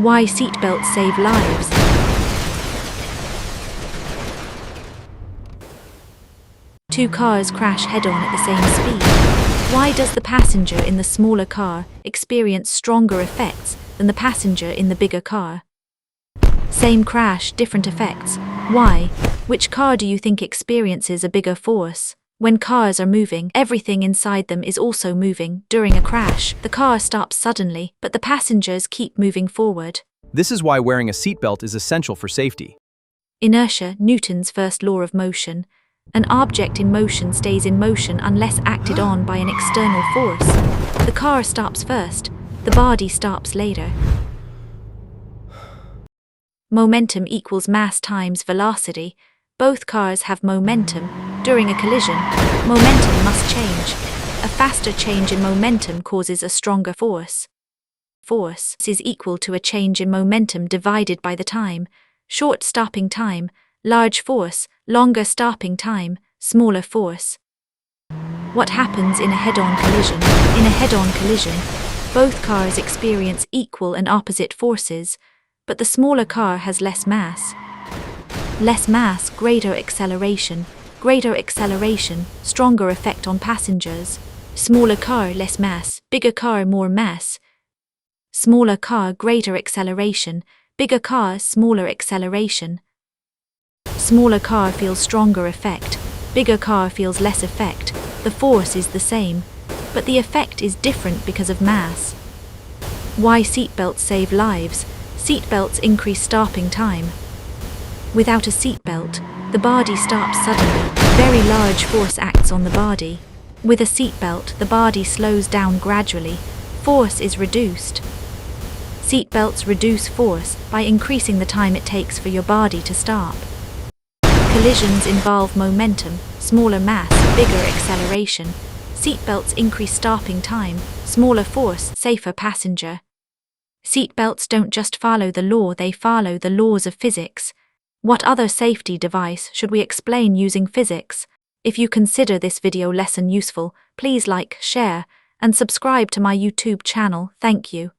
Why seatbelts save lives. Two cars crash head-on at the same speed. Why does the passenger in the smaller car experience stronger effects than the passenger in the bigger car? Same crash, different effects. Why? Which car do you think experiences a bigger force? When cars are moving, everything inside them is also moving. During a crash, the car stops suddenly, but the passengers keep moving forward. This is why wearing a seatbelt is essential for safety. Inertia, Newton's first law of motion. An object in motion stays in motion unless acted on by an external force. The car stops first, the body stops later. Momentum equals mass times velocity. Both cars have momentum. During a collision, momentum must change. A faster change in momentum causes a stronger force. Force is equal to a change in momentum divided by the time. Short stopping time, large force, longer stopping time, smaller force. What happens in a head-on collision? In a head-on collision, both cars experience equal and opposite forces, but the smaller car has less mass. Less mass, greater acceleration, stronger effect on passengers. Smaller car, less mass, bigger car, more mass. Smaller car, greater acceleration, bigger car, smaller acceleration. Smaller car feels stronger effect, bigger car feels less effect. The force is the same, but the effect is different because of mass. Why seatbelts save lives? Seatbelts increase stopping time. Without a seatbelt, the body stops suddenly. Very large force acts on the body. With a seatbelt, the body slows down gradually. Force is reduced. Seatbelts reduce force by increasing the time it takes for your body to stop. Collisions involve momentum, smaller mass, bigger acceleration. Seatbelts increase stopping time, smaller force, safer passenger. Seatbelts don't just follow the law, they follow the laws of physics. What other safety device should we explain using physics? If you consider this video lesson useful, please like, share, and subscribe to my YouTube channel. Thank you.